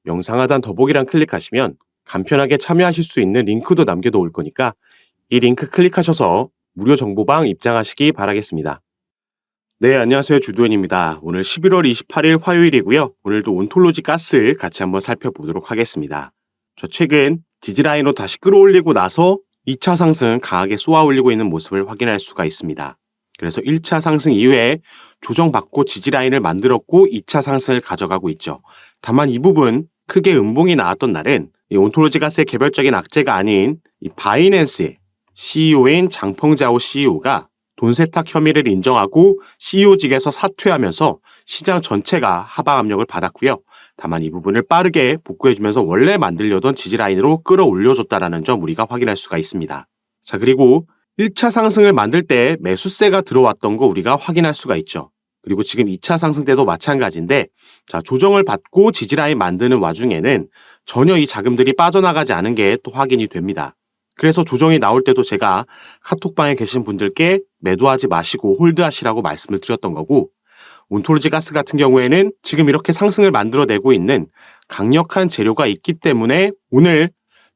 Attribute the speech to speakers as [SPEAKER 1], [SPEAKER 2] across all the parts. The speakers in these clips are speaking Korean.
[SPEAKER 1] 영상 하단 더보기란 클릭하시면 간편하게 참여하실 수 있는 링크도 남겨놓을 거니까 이 링크 클릭하셔서 무료 정보방 입장하시기 바라겠습니다. 네, 안녕하세요. 주도현입니다. 오늘 11월 28일 화요일이고요. 오늘도 온톨로지 가스 같이 한번 살펴보도록 하겠습니다. 저 최근 지지라인으로 다시 끌어올리고 나서 2차 상승 강하게 쏘아 올리고 있는 모습을 확인할 수가 있습니다. 그래서 1차 상승 이후에 조정받고 지지라인을 만들었고 2차 상승을 가져가고 있죠. 다만 이 부분 크게 음봉이 나왔던 날은 이 온톨로지 가스의 개별적인 악재가 아닌 이 바이낸스의 CEO인 장펑자오 CEO가 돈 세탁 혐의를 인정하고 CEO직에서 사퇴하면서 시장 전체가 하방 압력을 받았고요. 다만 이 부분을 빠르게 복구해주면서 원래 만들려던 지지라인으로 끌어올려줬다라는 점 우리가 확인할 수가 있습니다. 자, 그리고 1차 상승을 만들 때 매수세가 들어왔던 거 우리가 확인할 수가 있죠. 그리고 지금 2차 상승 때도 마찬가지인데, 자, 조정을 받고 지지라인 만드는 와중에는 전혀 이 자금들이 빠져나가지 않은 게 또 확인이 됩니다. 그래서 조정이 나올 때도 제가 카톡방에 계신 분들께 매도하지 마시고 홀드하시라고 말씀을 드렸던 거고, 온톨로지 가스 같은 경우에는 지금 이렇게 상승을 만들어내고 있는 강력한 재료가 있기 때문에 오늘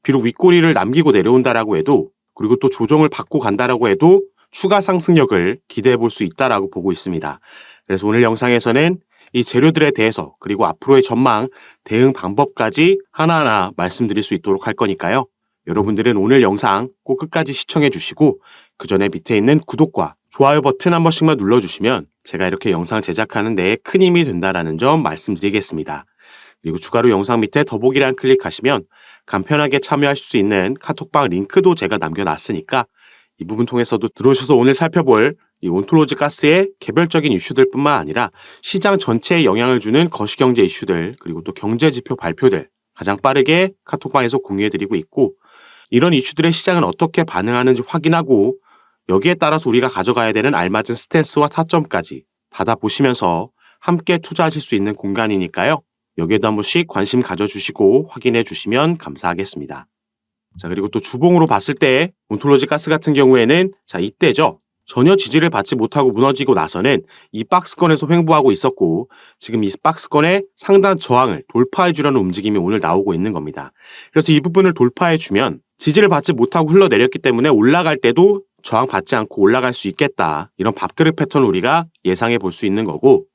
[SPEAKER 1] 비록 윗꼬리를 남기고 내려온다라고 해도, 그리고 또 조정을 받고 간다라고 해도 추가 상승력을 기대해 볼 수 있다라고 보고 있습니다. 그래서 오늘 영상에서는 이 재료들에 대해서 그리고 앞으로의 전망, 대응 방법까지 하나하나 말씀드릴 수 있도록 할 거니까요. 여러분들은 오늘 영상 꼭 끝까지 시청해 주시고 그 전에 밑에 있는 구독과 좋아요 버튼 한 번씩만 눌러주시면 제가 이렇게 영상 제작하는 데 큰 힘이 된다라는 점 말씀드리겠습니다. 그리고 추가로 영상 밑에 더보기란 클릭하시면 간편하게 참여하실 수 있는 카톡방 링크도 제가 남겨놨으니까 이 부분 통해서도 들어오셔서 오늘 살펴볼 이 온톨로지 가스의 개별적인 이슈들 뿐만 아니라 시장 전체에 영향을 주는 거시경제 이슈들 그리고 또 경제지표 발표들 가장 빠르게 카톡방에서 공유해드리고 있고, 이런 이슈들의 시장은 어떻게 반응하는지 확인하고 여기에 따라서 우리가 가져가야 되는 알맞은 스탠스와 타점까지 받아보시면서 함께 투자하실 수 있는 공간이니까요. 여기에도 한 번씩 관심 가져주시고 확인해 주시면 감사하겠습니다. 자, 그리고 또 주봉으로 봤을 때 온톨로지 가스 같은 경우에는 자, 이때죠. 전혀 지지를 받지 못하고 무너지고 나서는 이 박스권에서 횡보하고 있었고, 지금 이 박스권의 상단 저항을 돌파해 주려는 움직임이 오늘 나오고 있는 겁니다. 그래서 이 부분을 돌파해 주면 지지를 받지 못하고 흘러내렸기 때문에 올라갈 때도 저항 받지 않고 올라갈 수 있겠다. 이런 밥그릇 패턴을 우리가 예상해 볼 수 있는 거고,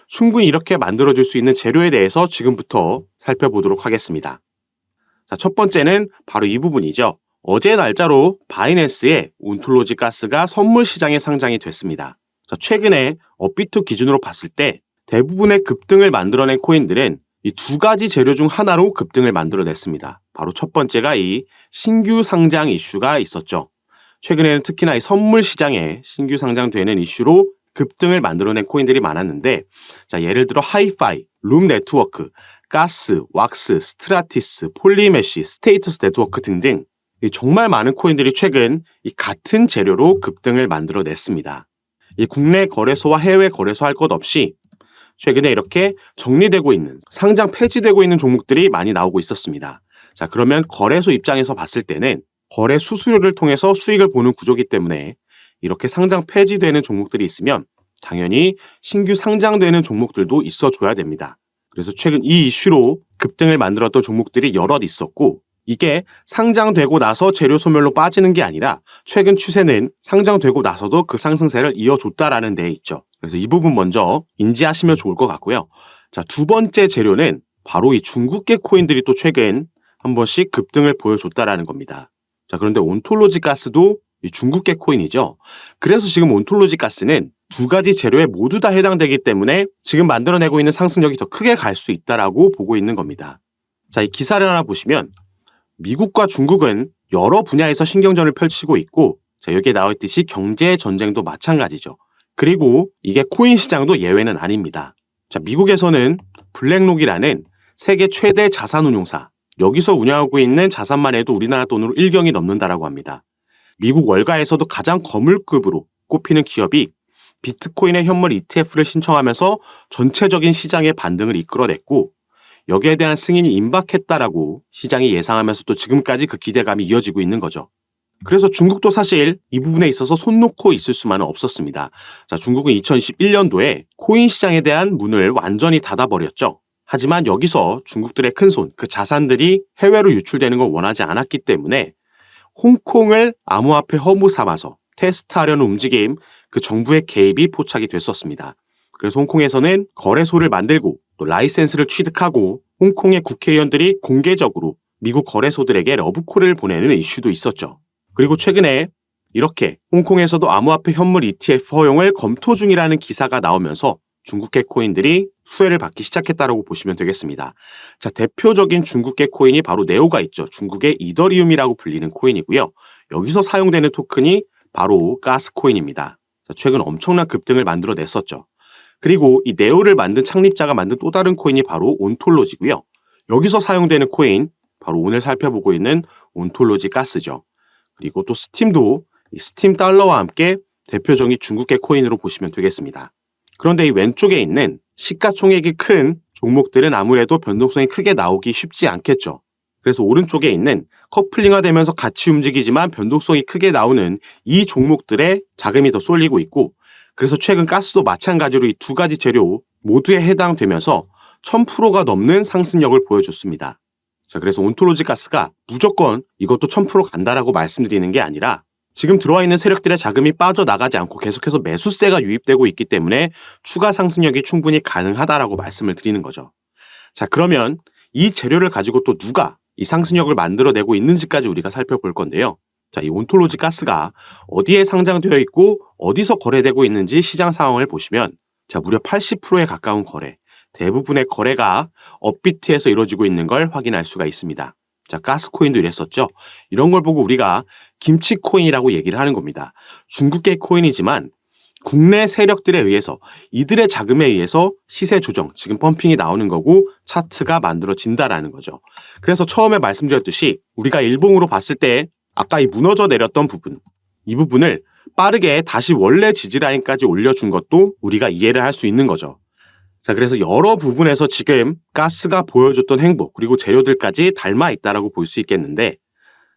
[SPEAKER 1] 충분히 이렇게 만들어줄 수 있는 재료에 대해서 지금부터 살펴보도록 하겠습니다. 자, 첫 번째는 바로 이 부분이죠. 어제 날짜로 바이낸스의 온톨로지 가스가 선물 시장에 상장이 됐습니다. 자, 최근에 업비트 기준으로 봤을 때 대부분의 급등을 만들어낸 코인들은 이 두 가지 재료 중 하나로 급등을 만들어냈습니다. 바로 첫 번째가 이 신규 상장 이슈가 있었죠. 최근에는 특히나 이 선물 시장에 신규 상장되는 이슈로 급등을 만들어낸 코인들이 많았는데, 자, 예를 들어 하이파이, 룸 네트워크, 가스, 왁스, 스트라티스, 폴리메시, 스테이터스 네트워크 등등 정말 많은 코인들이 최근 이 같은 재료로 급등을 만들어냈습니다. 이 국내 거래소와 해외 거래소 할 것 없이 최근에 이렇게 정리되고 있는, 상장 폐지되고 있는 종목들이 많이 나오고 있었습니다. 자, 그러면 거래소 입장에서 봤을 때는 거래 수수료를 통해서 수익을 보는 구조이기 때문에 이렇게 상장 폐지되는 종목들이 있으면 당연히 신규 상장되는 종목들도 있어줘야 됩니다. 그래서 최근 이 이슈로 급등을 만들었던 종목들이 여럿 있었고, 이게 상장되고 나서 재료 소멸로 빠지는 게 아니라 최근 추세는 상장되고 나서도 그 상승세를 이어줬다라는 데 있죠. 그래서 이 부분 먼저 인지하시면 좋을 것 같고요. 자, 두 번째 재료는 바로 이 중국계 코인들이 또 최근 한 번씩 급등을 보여줬다라는 겁니다. 자, 그런데 온톨로지 가스도 이 중국계 코인이죠. 그래서 지금 온톨로지 가스는 두 가지 재료에 모두 다 해당되기 때문에 지금 만들어내고 있는 상승력이 더 크게 갈 수 있다라고 보고 있는 겁니다. 자, 이 기사를 하나 보시면 미국과 중국은 여러 분야에서 신경전을 펼치고 있고, 자, 여기에 나와 있듯이 경제 전쟁도 마찬가지죠. 그리고 이게 코인 시장도 예외는 아닙니다. 자, 미국에서는 블랙록이라는 세계 최대 자산운용사, 여기서 운영하고 있는 자산만 해도 우리나라 돈으로 1경이 넘는다라고 합니다. 미국 월가에서도 가장 거물급으로 꼽히는 기업이 비트코인의 현물 ETF를 신청하면서 전체적인 시장의 반등을 이끌어냈고, 여기에 대한 승인이 임박했다라고 시장이 예상하면서도 지금까지 그 기대감이 이어지고 있는 거죠. 그래서 중국도 사실 이 부분에 있어서 손 놓고 있을 수만은 없었습니다. 자, 중국은 2021년도에 코인 시장에 대한 문을 완전히 닫아버렸죠. 하지만 여기서 중국들의 큰손, 그 자산들이 해외로 유출되는 걸 원하지 않았기 때문에 홍콩을 암호화폐 허무 삼아서 테스트하려는 움직임, 그 정부의 개입이 포착이 됐었습니다. 그래서 홍콩에서는 거래소를 만들고 또 라이센스를 취득하고 홍콩의 국회의원들이 공개적으로 미국 거래소들에게 러브콜을 보내는 이슈도 있었죠. 그리고 최근에 이렇게 홍콩에서도 암호화폐 현물 ETF 허용을 검토 중이라는 기사가 나오면서 중국계 코인들이 수혜를 받기 시작했다고 보시면 되겠습니다. 자, 대표적인 중국계 코인이 바로 네오가 있죠. 중국의 이더리움이라고 불리는 코인이고요. 여기서 사용되는 토큰이 바로 가스코인입니다. 자, 최근 엄청난 급등을 만들어냈었죠. 그리고 이 네오를 만든 창립자가 만든 또 다른 코인이 바로 온톨로지고요. 여기서 사용되는 코인, 바로 오늘 살펴보고 있는 온톨로지 가스죠. 그리고 또 스팀도 이 스팀 달러와 함께 대표적인 중국계 코인으로 보시면 되겠습니다. 그런데 이 왼쪽에 있는 시가총액이 큰 종목들은 아무래도 변동성이 크게 나오기 쉽지 않겠죠. 그래서 오른쪽에 있는 커플링화되면서 같이 움직이지만 변동성이 크게 나오는 이 종목들에 자금이 더 쏠리고 있고, 그래서 최근 가스도 마찬가지로 이 두 가지 재료 모두에 해당되면서 1000%가 넘는 상승력을 보여줬습니다. 자, 그래서 온톨로지 가스가 무조건 이것도 1000% 간다라고 말씀드리는 게 아니라 지금 들어와 있는 세력들의 자금이 빠져나가지 않고 계속해서 매수세가 유입되고 있기 때문에 추가 상승력이 충분히 가능하다라고 말씀을 드리는 거죠. 자, 그러면 이 재료를 가지고 또 누가 이 상승력을 만들어내고 있는지까지 우리가 살펴볼 건데요. 자, 이 온톨로지 가스가 어디에 상장되어 있고 어디서 거래되고 있는지 시장 상황을 보시면, 자, 무려 80%에 가까운 거래, 대부분의 거래가 업비트에서 이루어지고 있는 걸 확인할 수가 있습니다. 자, 가스코인도 이랬었죠. 이런 걸 보고 우리가 김치코인이라고 얘기를 하는 겁니다. 중국계 코인이지만 국내 세력들에 의해서, 이들의 자금에 의해서 시세 조정, 지금 펌핑이 나오는 거고 차트가 만들어진다라는 거죠. 그래서 처음에 말씀드렸듯이 우리가 일봉으로 봤을 때 아까 이 무너져 내렸던 부분, 이 부분을 빠르게 다시 원래 지지라인까지 올려준 것도 우리가 이해를 할 수 있는 거죠. 자, 그래서 여러 부분에서 지금 가스가 보여줬던 행보, 그리고 재료들까지 닮아 있다라고 볼 수 있겠는데,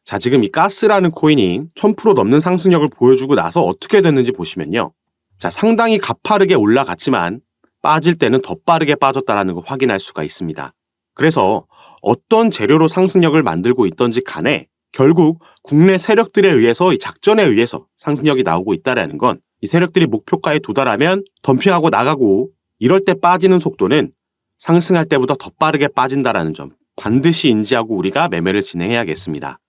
[SPEAKER 1] 자, 지금 이 가스라는 코인이 1000% 넘는 상승력을 보여주고 나서 어떻게 됐는지 보시면요. 자, 상당히 가파르게 올라갔지만 빠질 때는 더 빠르게 빠졌다라는 걸 확인할 수가 있습니다. 그래서 어떤 재료로 상승력을 만들고 있던지 간에 결국 국내 세력들에 의해서, 이 작전에 의해서 상승력이 나오고 있다라는 건, 이 세력들이 목표가에 도달하면 덤핑하고 나가고, 이럴 때 빠지는 속도는 상승할 때보다 더 빠르게 빠진다라는 점 반드시 인지하고 우리가 매매를 진행해야겠습니다.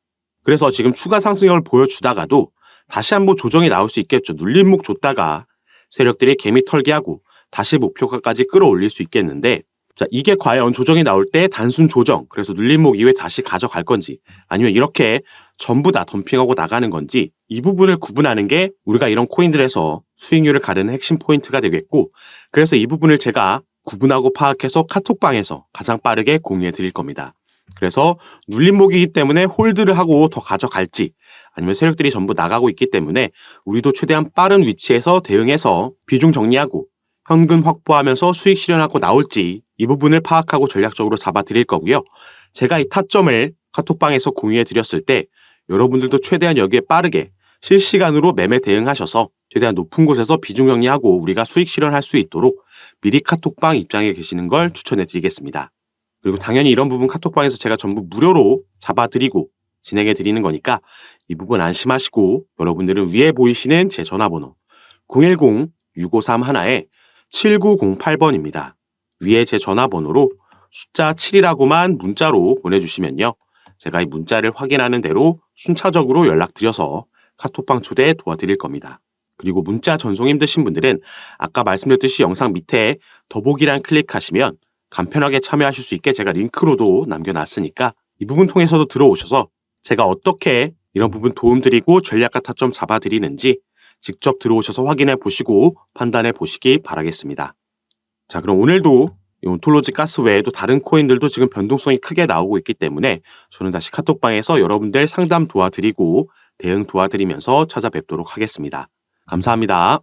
[SPEAKER 1] 그래서 지금 추가 상승력을 보여주다가도 다시 한번 조정이 나올 수 있겠죠. 눌림목 줬다가 세력들이 개미 털기하고 다시 목표가까지 끌어올릴 수 있겠는데, 자, 이게 과연 조정이 나올 때 단순 조정, 그래서 눌림목 이후에 다시 가져갈 건지, 아니면 이렇게 전부 다 덤핑하고 나가는 건지, 이 부분을 구분하는 게 우리가 이런 코인들에서 수익률을 가르는 핵심 포인트가 되겠고, 그래서 이 부분을 제가 구분하고 파악해서 카톡방에서 가장 빠르게 공유해 드릴 겁니다. 그래서 눌림목이기 때문에 홀드를 하고 더 가져갈지, 아니면 세력들이 전부 나가고 있기 때문에 우리도 최대한 빠른 위치에서 대응해서 비중 정리하고 현금 확보하면서 수익 실현하고 나올지, 이 부분을 파악하고 전략적으로 잡아 드릴 거고요. 제가 이 타점을 카톡방에서 공유해 드렸을 때 여러분들도 최대한 여기에 빠르게 실시간으로 매매 대응하셔서 최대한 높은 곳에서 비중 정리하고 우리가 수익 실현할 수 있도록 미리 카톡방 입장에 계시는 걸 추천해 드리겠습니다. 그리고 당연히 이런 부분 카톡방에서 제가 전부 무료로 잡아드리고 진행해 드리는 거니까 이 부분 안심하시고, 여러분들은 위에 보이시는 제 전화번호 010-6531-7908번입니다. 위에 제 전화번호로 숫자 7이라고만 문자로 보내주시면요, 제가 이 문자를 확인하는 대로 순차적으로 연락드려서 카톡방 초대 도와드릴 겁니다. 그리고 문자 전송 힘드신 분들은 아까 말씀드렸듯이 영상 밑에 더보기란 클릭하시면 간편하게 참여하실 수 있게 제가 링크로도 남겨놨으니까 이 부분 통해서도 들어오셔서 제가 어떻게 이런 부분 도움드리고 전략과 타점 잡아드리는지 직접 들어오셔서 확인해 보시고 판단해 보시기 바라겠습니다. 자, 그럼 오늘도 이 온톨로지 가스 외에도 다른 코인들도 지금 변동성이 크게 나오고 있기 때문에 저는 다시 카톡방에서 여러분들 상담 도와드리고 대응 도와드리면서 찾아뵙도록 하겠습니다. 감사합니다.